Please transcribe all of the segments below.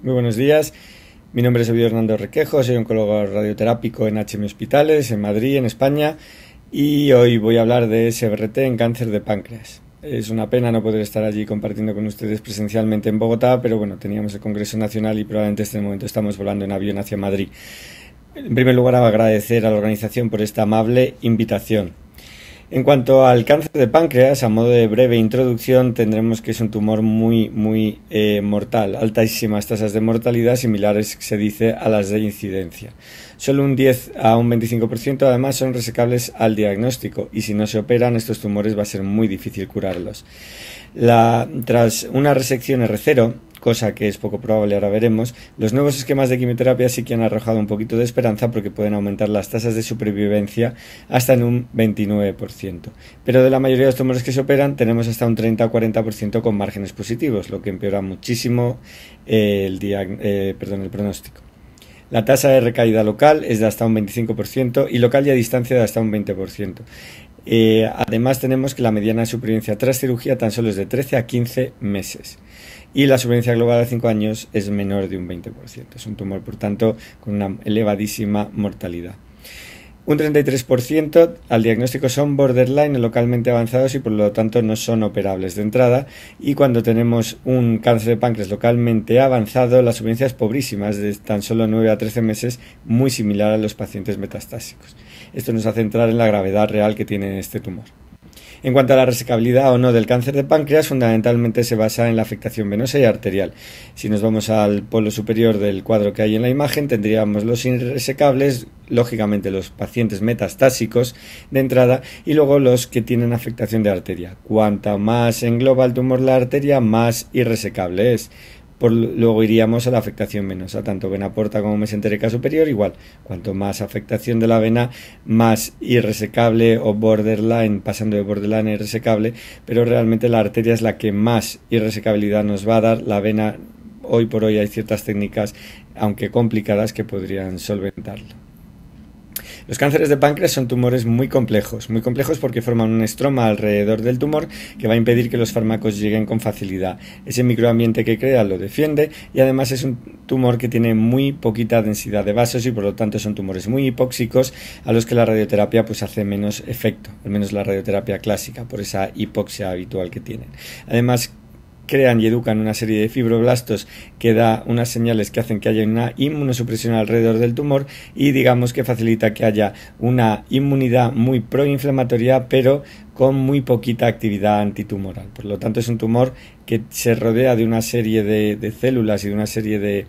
Muy buenos días. Mi nombre es Ovidio Hernando Requejo, soy oncólogo radioterápico en HM Hospitales, en Madrid, en España, y hoy voy a hablar de SBRT en cáncer de páncreas. Es una pena no poder estar allí compartiendo con ustedes presencialmente en Bogotá, pero bueno, teníamos el Congreso Nacional y probablemente en este momento estamos volando en avión hacia Madrid. En primer lugar, agradecer a la organización por esta amable invitación. En cuanto al cáncer de páncreas, a modo de breve introducción, tendremos que es un tumor muy mortal, altísimas tasas de mortalidad similares, se dice, a las de incidencia. Solo un 10 a un 25% además son resecables al diagnóstico y si no se operan estos tumores va a ser muy difícil curarlos. Tras una resección R0, cosa que es poco probable, ahora veremos, los nuevos esquemas de quimioterapia sí que han arrojado un poquito de esperanza porque pueden aumentar las tasas de supervivencia hasta en un 29%. Pero de la mayoría de los tumores que se operan tenemos hasta un 30 o 40% con márgenes positivos, lo que empeora muchísimo el pronóstico. La tasa de recaída local es de hasta un 25% y local y a distancia de hasta un 20%. Además tenemos que la mediana de supervivencia tras cirugía tan solo es de 13 a 15 meses y la supervivencia global a 5 años es menor de un 20%. Es un tumor, por tanto, con una elevadísima mortalidad. Un 33% al diagnóstico son borderline localmente avanzados y por lo tanto no son operables de entrada, y cuando tenemos un cáncer de páncreas localmente avanzado la supervivencia es pobrísima, es de tan solo 9 a 13 meses, muy similar a los pacientes metastásicos. Esto nos hace entrar en la gravedad real que tiene este tumor. En cuanto a la resecabilidad o no del cáncer de páncreas, fundamentalmente se basa en la afectación venosa y arterial. Si nos vamos al polo superior del cuadro que hay en la imagen, tendríamos los irresecables, lógicamente los pacientes metastásicos de entrada, y luego los que tienen afectación de arteria. Cuanta más engloba el tumor la arteria, más irresecable es. Luego iríamos a la afectación venosa, tanto vena porta como mesentérica superior, igual. Cuanto más afectación de la vena, más irresecable o borderline, pasando de borderline a irresecable, pero realmente la arteria es la que más irresecabilidad nos va a dar. La vena, hoy por hoy hay ciertas técnicas, aunque complicadas, que podrían solventarlo. Los cánceres de páncreas son tumores muy complejos porque forman un estroma alrededor del tumor que va a impedir que los fármacos lleguen con facilidad. Ese microambiente que crea lo defiende y además es un tumor que tiene muy poquita densidad de vasos y por lo tanto son tumores muy hipóxicos a los que la radioterapia pues hace menos efecto, al menos la radioterapia clásica, por esa hipoxia habitual que tienen. Además, crean y educan una serie de fibroblastos que da unas señales que hacen que haya una inmunosupresión alrededor del tumor y digamos que facilita que haya una inmunidad muy proinflamatoria pero con muy poquita actividad antitumoral. Por lo tanto es un tumor que se rodea de una serie de células y de una serie de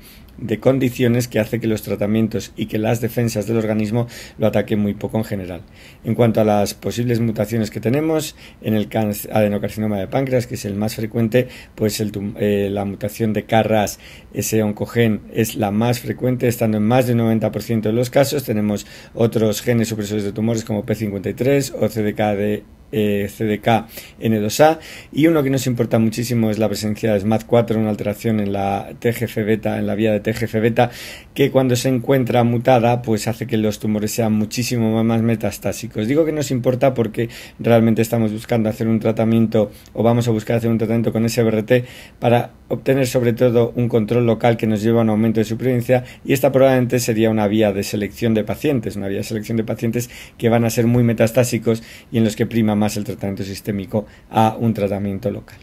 condiciones que hace que los tratamientos y que las defensas del organismo lo ataquen muy poco en general. En cuanto a las posibles mutaciones que tenemos en el adenocarcinoma de páncreas, que es el más frecuente, pues la mutación de KRAS, ese oncogen, es la más frecuente, estando en más del 90% de los casos. Tenemos otros genes supresores de tumores como P53 o CDKN2A, y uno que nos importa muchísimo es la presencia de SMAD4, una alteración en la TGF-beta, en la vía de TGF-beta, que cuando se encuentra mutada pues hace que los tumores sean muchísimo más metastásicos. Digo que nos importa porque realmente estamos buscando hacer un tratamiento, o vamos a buscar hacer un tratamiento con SBRT para obtener sobre todo un control local que nos lleva a un aumento de supervivencia, y esta probablemente sería una vía de selección de pacientes, que van a ser muy metastásicos y en los que prima más el tratamiento sistémico a un tratamiento local.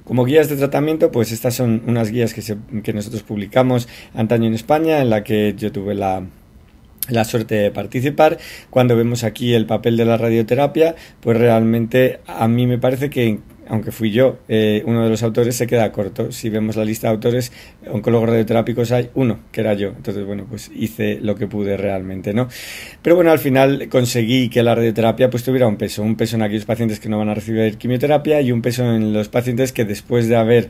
Como guías de tratamiento, pues estas son unas guías que nosotros publicamos antaño en España, en la que yo tuve la suerte de participar. Cuando vemos aquí el papel de la radioterapia, pues realmente a mí me parece que, aunque fui yo uno de los autores, se queda corto. Si vemos la lista de autores, oncólogos radioterápicos, hay uno, que era yo. Entonces, bueno, pues hice lo que pude realmente, ¿no? Pero bueno, al final conseguí que la radioterapia pues tuviera un peso en aquellos pacientes que no van a recibir quimioterapia y un peso en los pacientes que después de haber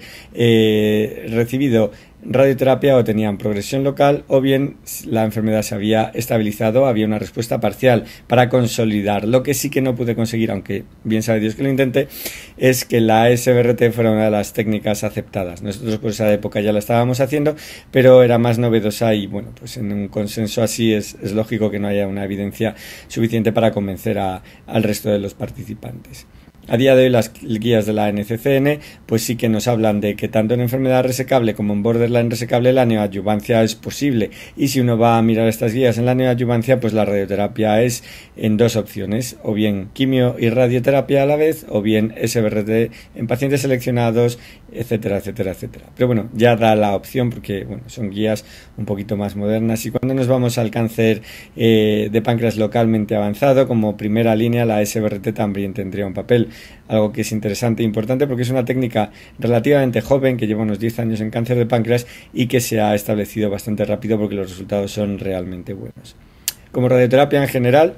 recibido radioterapia o tenían progresión local o bien la enfermedad se había estabilizado, había una respuesta parcial para consolidar. Lo que sí que no pude conseguir, aunque bien sabe Dios que lo intenté, es que la SBRT fuera una de las técnicas aceptadas. Nosotros por esa época ya la estábamos haciendo, pero era más novedosa y bueno, pues en un consenso así es lógico que no haya una evidencia suficiente para convencer al resto de los participantes. A día de hoy las guías de la NCCN pues sí que nos hablan de que tanto en enfermedad resecable como en borderline resecable la neoadyuvancia es posible, y si uno va a mirar estas guías en la neoadyuvancia pues la radioterapia es en dos opciones, o bien quimio y radioterapia a la vez, o bien SBRT en pacientes seleccionados, etcétera, etcétera, etcétera. Pero bueno, ya da la opción porque bueno, son guías un poquito más modernas. Y cuando nos vamos al cáncer de páncreas localmente avanzado, como primera línea la SBRT también tendría un papel, algo que es interesante e importante porque es una técnica relativamente joven que lleva unos 10 años en cáncer de páncreas y que se ha establecido bastante rápido porque los resultados son realmente buenos. Como radioterapia en general,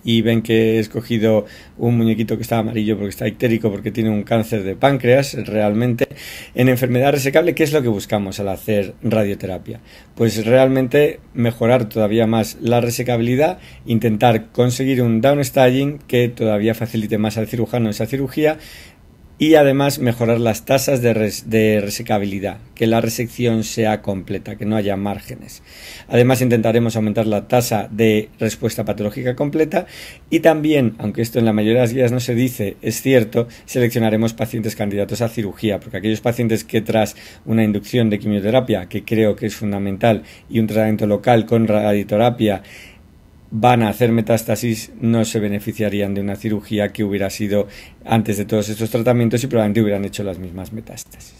y ven que he escogido un muñequito que está amarillo porque está ictérico, porque tiene un cáncer de páncreas realmente. En enfermedad resecable, ¿qué es lo que buscamos al hacer radioterapia? Pues realmente mejorar todavía más la resecabilidad, intentar conseguir un downstaging que todavía facilite más al cirujano esa cirugía, y además mejorar las tasas de resecabilidad, que la resección sea completa, que no haya márgenes. Además intentaremos aumentar la tasa de respuesta patológica completa, y también, aunque esto en la mayoría de las guías no se dice, es cierto, seleccionaremos pacientes candidatos a cirugía, porque aquellos pacientes que tras una inducción de quimioterapia, que creo que es fundamental, y un tratamiento local con radioterapia, van a hacer metástasis, no se beneficiarían de una cirugía que hubiera sido antes de todos estos tratamientos y probablemente hubieran hecho las mismas metástasis.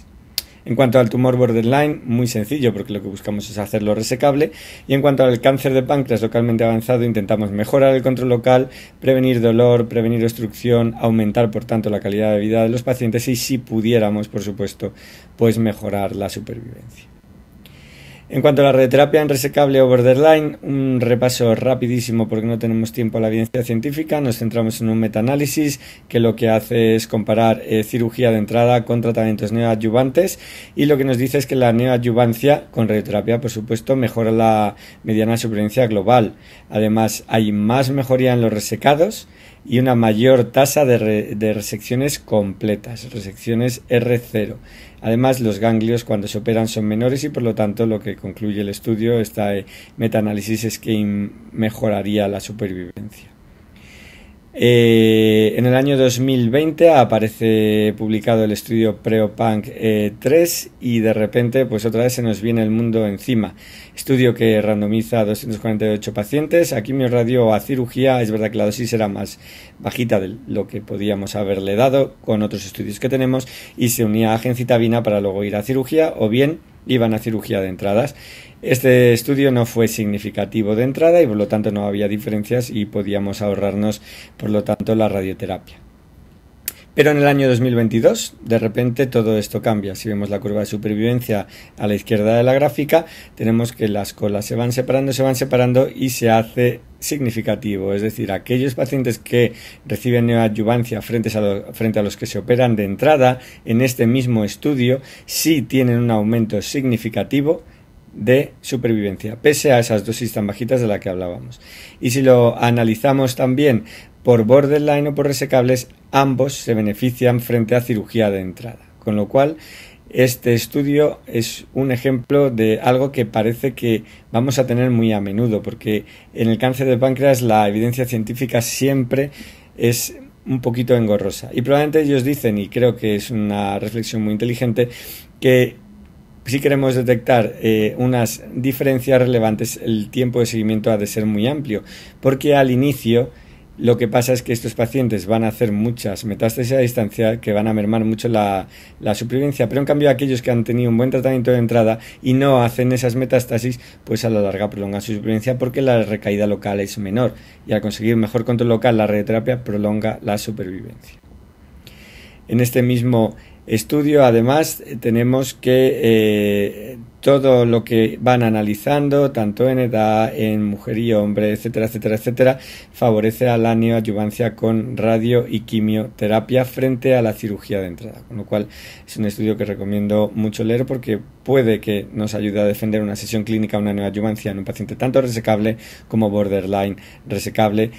En cuanto al tumor borderline, muy sencillo porque lo que buscamos es hacerlo resecable, y en cuanto al cáncer de páncreas localmente avanzado intentamos mejorar el control local, prevenir dolor, prevenir obstrucción, aumentar por tanto la calidad de vida de los pacientes y, si pudiéramos, por supuesto, pues mejorar la supervivencia. En cuanto a la radioterapia en resecable o borderline, un repaso rapidísimo porque no tenemos tiempo a la evidencia científica. Nos centramos en un metaanálisis que lo que hace es comparar cirugía de entrada con tratamientos neoadyuvantes, y lo que nos dice es que la neoadyuvancia con radioterapia, por supuesto, mejora la mediana supervivencia global. Además, hay más mejoría en los resecados y una mayor tasa de resecciones completas, resecciones R0. Además, los ganglios cuando se operan son menores y por lo tanto lo que concluye el estudio, este metaanálisis, es que mejoraría la supervivencia. En el año 2020 aparece publicado el estudio PREOPANC 3 y de repente pues otra vez se nos viene el mundo encima. Estudio que randomiza a 248 pacientes a quimioradio o a cirugía. Es verdad que la dosis era más bajita de lo que podíamos haberle dado con otros estudios que tenemos, y se unía a gencitabina para luego ir a cirugía, o bien iban a cirugía de entradas. Este estudio no fue significativo de entrada y por lo tanto no había diferencias y podíamos ahorrarnos por lo tanto la radioterapia. Pero en el año 2022 de repente todo esto cambia. Si vemos la curva de supervivencia a la izquierda de la gráfica, tenemos que las colas se van separando y se hace significativo. Es decir, aquellos pacientes que reciben neoadyuvancia frente a los que se operan de entrada en este mismo estudio sí tienen un aumento significativo de supervivencia, pese a esas dosis tan bajitas de las que hablábamos. Y si lo analizamos también por borderline o por resecables, ambos se benefician frente a cirugía de entrada. Con lo cual, este estudio es un ejemplo de algo que parece que vamos a tener muy a menudo, porque en el cáncer de páncreas la evidencia científica siempre es un poquito engorrosa. Y probablemente ellos dicen, y creo que es una reflexión muy inteligente, que si queremos detectar unas diferencias relevantes, el tiempo de seguimiento ha de ser muy amplio, porque al inicio lo que pasa es que estos pacientes van a hacer muchas metástasis a distancia que van a mermar mucho la supervivencia, pero en cambio aquellos que han tenido un buen tratamiento de entrada y no hacen esas metástasis, pues a la larga prolongan su supervivencia porque la recaída local es menor, y al conseguir mejor control local la radioterapia prolonga la supervivencia. En este mismo estudio, además, tenemos que todo lo que van analizando, tanto en edad, en mujer y hombre, etcétera, etcétera, etcétera, favorece a la neoadyuvancia con radio y quimioterapia frente a la cirugía de entrada. Con lo cual, es un estudio que recomiendo mucho leer porque puede que nos ayude a defender una sesión clínica, una neoadyuvancia en un paciente tanto resecable como borderline resecable,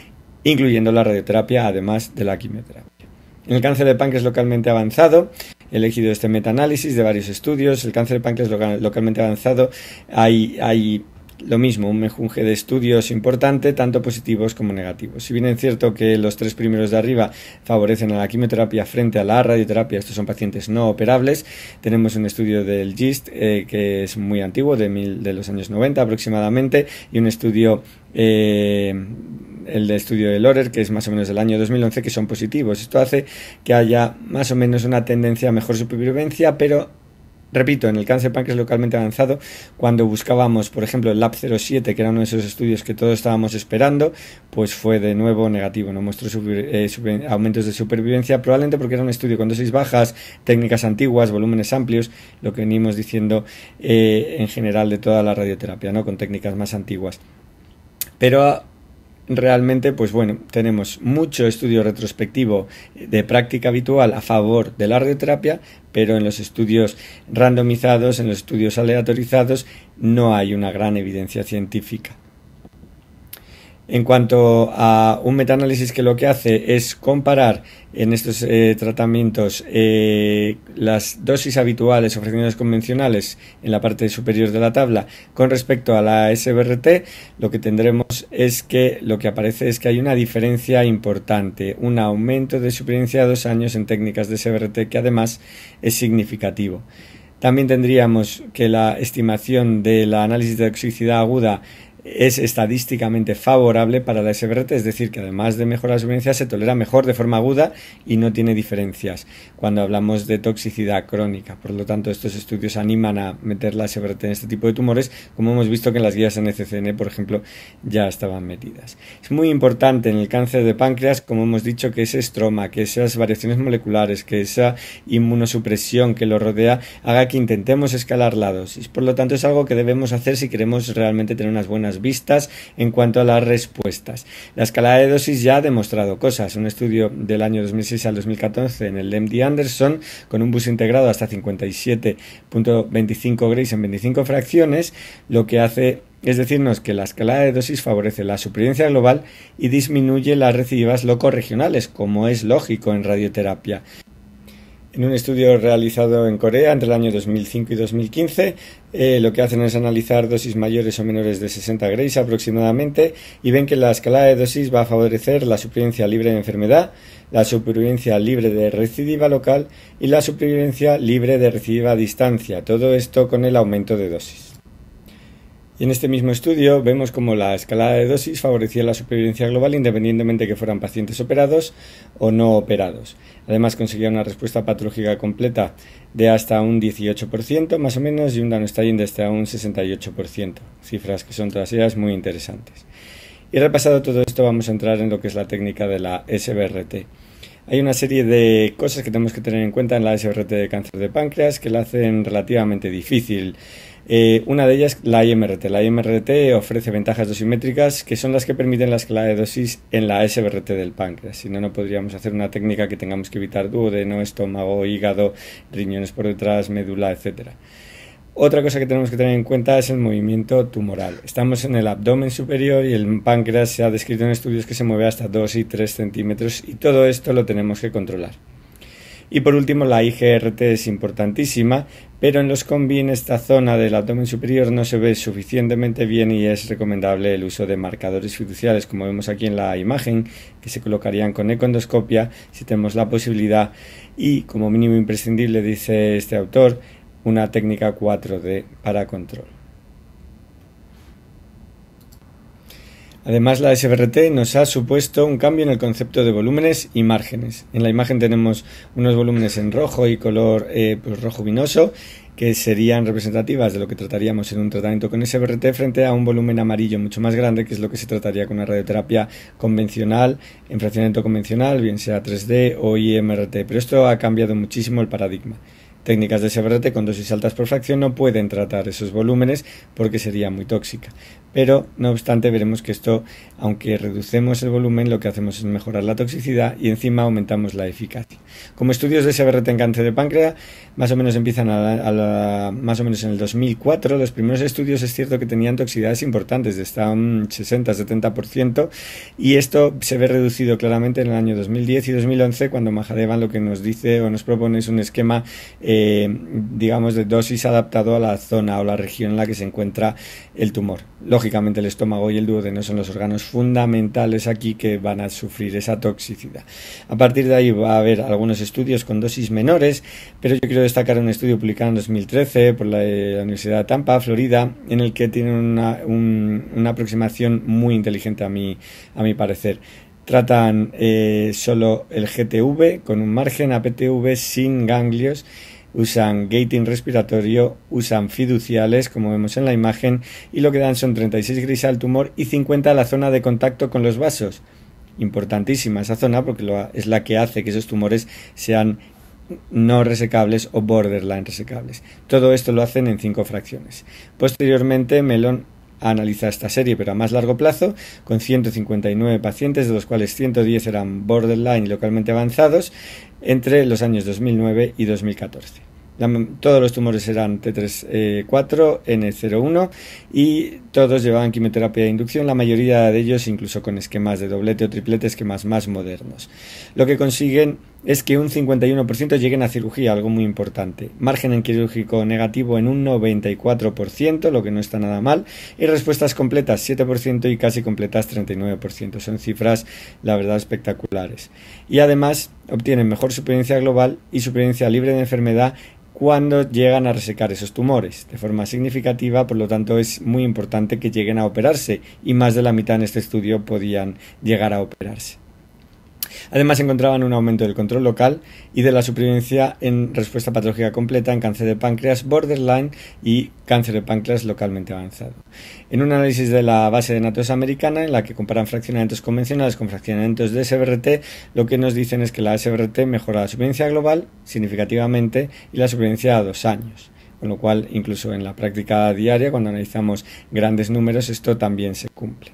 incluyendo la radioterapia, además de la quimioterapia. En el cáncer de páncreas localmente avanzado, he elegido este metaanálisis de varios estudios. El cáncer de páncreas localmente avanzado hay lo mismo, un mejunje de estudios importante, tanto positivos como negativos. Si bien es cierto que los 3 primeros de arriba favorecen a la quimioterapia frente a la radioterapia, estos son pacientes no operables, tenemos un estudio del GIST que es muy antiguo, de los años 90 aproximadamente, y un estudio el de estudio de Lorer, que es más o menos del año 2011, que son positivos. Esto hace que haya más o menos una tendencia a mejor supervivencia, pero repito, en el cáncer de páncreas localmente avanzado, cuando buscábamos, por ejemplo, el LAB07, que era uno de esos estudios que todos estábamos esperando, pues fue de nuevo negativo, no mostró aumentos de supervivencia, probablemente porque era un estudio con dosis bajas, técnicas antiguas, volúmenes amplios, lo que venimos diciendo en general de toda la radioterapia, ¿no? Con técnicas más antiguas. Pero realmente, pues bueno, tenemos mucho estudio retrospectivo de práctica habitual a favor de la radioterapia, pero en los estudios randomizados, en los estudios aleatorizados, no hay una gran evidencia científica. En cuanto a un metaanálisis que lo que hace es comparar en estos tratamientos las dosis habituales ofreciendo las convencionales en la parte superior de la tabla con respecto a la SBRT, lo que tendremos es que lo que aparece es que hay una diferencia importante, un aumento de supervivencia a 2 años en técnicas de SBRT que además es significativo. También tendríamos que la estimación del análisis de toxicidad aguda es estadísticamente favorable para la SBRT, es decir, que además de mejorar la supervivencia se tolera mejor de forma aguda y no tiene diferencias cuando hablamos de toxicidad crónica. Por lo tanto, estos estudios animan a meter la SBRT en este tipo de tumores, como hemos visto que en las guías NCCN, por ejemplo, ya estaban metidas. Es muy importante en el cáncer de páncreas, como hemos dicho, que ese estroma, que esas variaciones moleculares, que esa inmunosupresión que lo rodea haga que intentemos escalar la dosis. Por lo tanto, es algo que debemos hacer si queremos realmente tener unas buenas vistas en cuanto a las respuestas. La escalada de dosis ya ha demostrado cosas. Un estudio del año 2006 al 2014 en el MD Anderson con un bus integrado hasta 57.25 Grays en 25 fracciones, lo que hace es decirnos que la escalada de dosis favorece la supervivencia global y disminuye las recidivas locorregionales, como es lógico en radioterapia. En un estudio realizado en Corea entre el año 2005 y 2015, lo que hacen es analizar dosis mayores o menores de 60 Grays aproximadamente y ven que la escalada de dosis va a favorecer la supervivencia libre de enfermedad, la supervivencia libre de recidiva local y la supervivencia libre de recidiva a distancia, todo esto con el aumento de dosis. Y en este mismo estudio vemos como la escalada de dosis favorecía la supervivencia global independientemente de que fueran pacientes operados o no operados. Además conseguía una respuesta patológica completa de hasta un 18% más o menos y un Downstaging de hasta un 68%, cifras que son todas ellas muy interesantes. Y repasado todo esto vamos a entrar en lo que es la técnica de la SBRT. Hay una serie de cosas que tenemos que tener en cuenta en la SBRT de cáncer de páncreas que la hacen relativamente difícil. Una de ellas, la IMRT. La IMRT ofrece ventajas dosimétricas que son las que permiten la escalada de dosis en la SBRT del páncreas. Si no, no podríamos hacer una técnica que tengamos que evitar duodeno, estómago, hígado, riñones por detrás, médula, etc. Otra cosa que tenemos que tener en cuenta es el movimiento tumoral. Estamos en el abdomen superior y el páncreas se ha descrito en estudios que se mueve hasta 2 y 3 centímetros y todo esto lo tenemos que controlar. Y por último, la IGRT es importantísima, pero en los combi en esta zona del abdomen superior no se ve suficientemente bien y es recomendable el uso de marcadores fiduciales, como vemos aquí en la imagen, que se colocarían con ecoendoscopia si tenemos la posibilidad y, como mínimo imprescindible, dice este autor, una técnica 4D para control. Además, la SBRT nos ha supuesto un cambio en el concepto de volúmenes y márgenes. En la imagen tenemos unos volúmenes en rojo y color rojo vinoso, que serían representativas de lo que trataríamos en un tratamiento con SBRT frente a un volumen amarillo mucho más grande, que es lo que se trataría con una radioterapia convencional, en fraccionamiento convencional, bien sea 3D o IMRT. Pero esto ha cambiado muchísimo el paradigma. Técnicas de SBRT con dosis altas por fracción no pueden tratar esos volúmenes porque sería muy tóxica. Pero, no obstante, veremos que esto, aunque reducemos el volumen, lo que hacemos es mejorar la toxicidad y encima aumentamos la eficacia. Como estudios de SBRT en cáncer de páncreas, más o menos empiezan más o menos en el 2004. Los primeros estudios es cierto que tenían toxicidades importantes, de hasta un 60-70%, y esto se ve reducido claramente en el año 2010 y 2011, cuando Mahadevan lo que nos dice o nos propone es un esquema digamos, de dosis adaptado a la zona o la región en la que se encuentra el tumor. Lógicamente el estómago y el duodeno son los órganos fundamentales aquí que van a sufrir esa toxicidad. A partir de ahí va a haber algunos estudios con dosis menores, pero yo quiero destacar un estudio publicado en 2013 por la Universidad de Tampa, Florida, en el que tienen una aproximación muy inteligente a mi parecer. Tratan solo el GTV con un margen APTV sin ganglios, usan gating respiratorio, usan fiduciales como vemos en la imagen y lo que dan son 36 Gray al tumor y 50 a la zona de contacto con los vasos. Importantísima esa zona porque es la que hace que esos tumores sean no resecables o borderline resecables. Todo esto lo hacen en 5 fracciones. Posteriormente Mellon analiza esta serie pero a más largo plazo con 159 pacientes, de los cuales 110 eran borderline y localmente avanzados entre los años 2009 y 2014. Todos los tumores eran T3-4, N01 y todos llevaban quimioterapia de inducción, la mayoría de ellos incluso con esquemas de doblete o triplete, esquemas más modernos. Lo que consiguen es que un 51% lleguen a cirugía, algo muy importante. Margen en quirúrgico negativo en un 94%, lo que no está nada mal, y respuestas completas 7% y casi completas 39%. Son cifras, la verdad, espectaculares. Y además obtienen mejor supervivencia global y supervivencia libre de enfermedad cuando llegan a resecar esos tumores de forma significativa. Por lo tanto es muy importante que lleguen a operarse y más de la mitad en este estudio podían llegar a operarse. Además encontraban un aumento del control local y de la supervivencia en respuesta patológica completa en cáncer de páncreas borderline y cáncer de páncreas localmente avanzado. En un análisis de la base de datos americana en la que comparan fraccionamientos convencionales con fraccionamientos de SBRT, lo que nos dicen es que la SBRT mejora la supervivencia global significativamente y la supervivencia a 2 años. Con lo cual, incluso en la práctica diaria, cuando analizamos grandes números, esto también se cumple.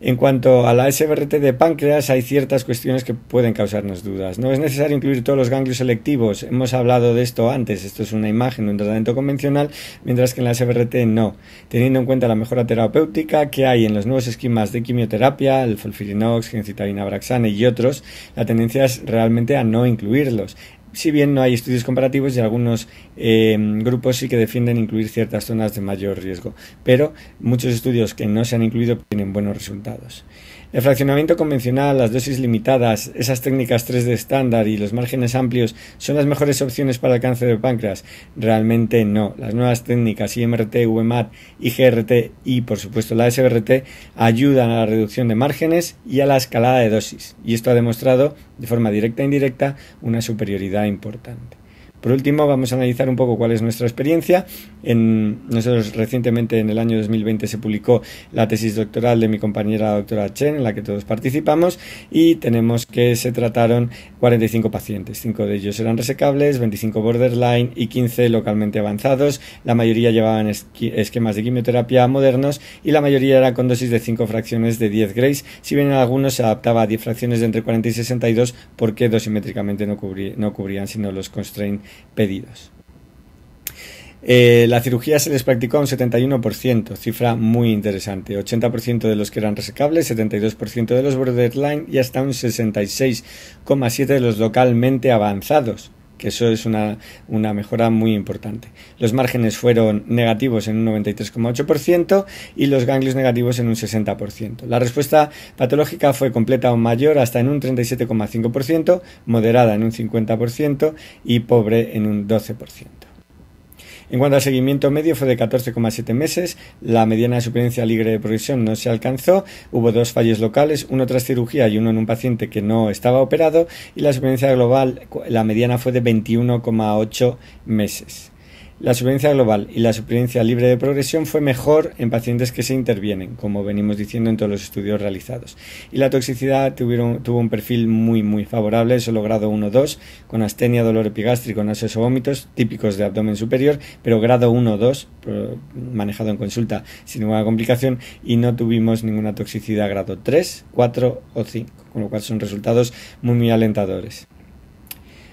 En cuanto a la SBRT de páncreas, hay ciertas cuestiones que pueden causarnos dudas. No es necesario incluir todos los ganglios selectivos. Hemos hablado de esto antes. Esto es una imagen de un tratamiento convencional, mientras que en la SBRT no. Teniendo en cuenta la mejora terapéutica que hay en los nuevos esquemas de quimioterapia, el FOLFIRINOX, gencitabina Abraxane y otros, la tendencia es realmente a no incluirlos. Si bien no hay estudios comparativos y algunos grupos sí que defienden incluir ciertas zonas de mayor riesgo, pero muchos estudios que no se han incluido tienen buenos resultados. El fraccionamiento convencional, las dosis limitadas, esas técnicas 3D estándar y los márgenes amplios son las mejores opciones para el cáncer de páncreas. Realmente no. Las nuevas técnicas IMRT, VMAT, IGRT y por supuesto la SBRT ayudan a la reducción de márgenes y a la escalada de dosis, y esto ha demostrado de forma directa e indirecta una superioridad importante. Por último, vamos a analizar un poco cuál es nuestra experiencia. Nosotros recientemente, en el año 2020, se publicó la tesis doctoral de mi compañera doctora Chen, en la que todos participamos, y tenemos que se trataron 45 pacientes. 5 de ellos eran resecables, 25 borderline y 15 localmente avanzados. La mayoría llevaban esquemas de quimioterapia modernos y la mayoría era con dosis de 5 fracciones de 10 Grays, si bien en algunos se adaptaba a 10 fracciones de entre 40 y 62 porque dosimétricamente no cubrían sino los constraint pedidos. La cirugía se les practicó a un 71%, cifra muy interesante. 80% de los que eran resecables, 72% de los borderline y hasta un 66,7% de los localmente avanzados, que eso es una mejora muy importante. Los márgenes fueron negativos en un 93,8% y los ganglios negativos en un 60%. La respuesta patológica fue completa o mayor hasta en un 37,5%, moderada en un 50% y pobre en un 12%. En cuanto al seguimiento medio, fue de 14,7 meses, la mediana de supervivencia libre de progresión no se alcanzó, hubo 2 fallos locales, uno tras cirugía y uno en un paciente que no estaba operado, y la supervivencia global, la mediana fue de 21,8 meses. La supervivencia global y la supervivencia libre de progresión fue mejor en pacientes que se intervienen, como venimos diciendo en todos los estudios realizados. Y la toxicidad tuvo un perfil muy favorable, solo grado 1-2, con astenia, dolor epigástrico, náuseas o vómitos, típicos de abdomen superior, pero grado 1-2, manejado en consulta sin ninguna complicación, y no tuvimos ninguna toxicidad grado 3, 4 o 5, con lo cual son resultados muy alentadores.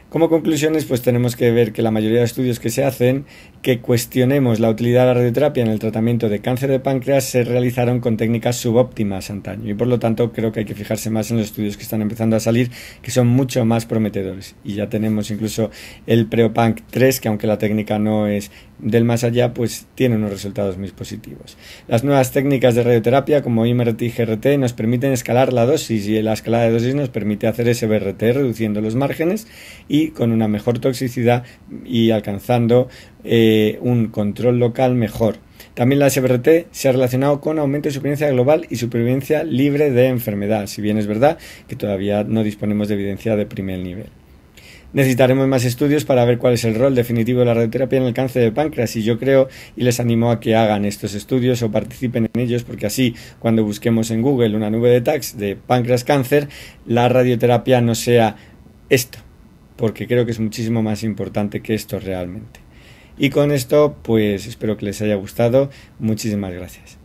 Como conclusiones, pues tenemos que ver que la mayoría de estudios que se hacen que cuestionemos la utilidad de la radioterapia en el tratamiento de cáncer de páncreas se realizaron con técnicas subóptimas antaño y por lo tanto creo que hay que fijarse más en los estudios que están empezando a salir, que son mucho más prometedores, y ya tenemos incluso el PreoPanc 3, que aunque la técnica no es del más allá, pues tiene unos resultados muy positivos. Las nuevas técnicas de radioterapia como IMRT y GRT nos permiten escalar la dosis, y la escalada de dosis nos permite hacer SBRT reduciendo los márgenes y con una mejor toxicidad y alcanzando un control local mejor. También la SBRT se ha relacionado con aumento de supervivencia global y supervivencia libre de enfermedad, si bien es verdad que todavía no disponemos de evidencia de primer nivel. Necesitaremos más estudios para ver cuál es el rol definitivo de la radioterapia en el cáncer de páncreas, y yo creo y les animo a que hagan estos estudios o participen en ellos, porque así cuando busquemos en Google una nube de tags de páncreas cáncer, la radioterapia no sea esto, porque creo que es muchísimo más importante que esto realmente. Y con esto, pues espero que les haya gustado. Muchísimas gracias.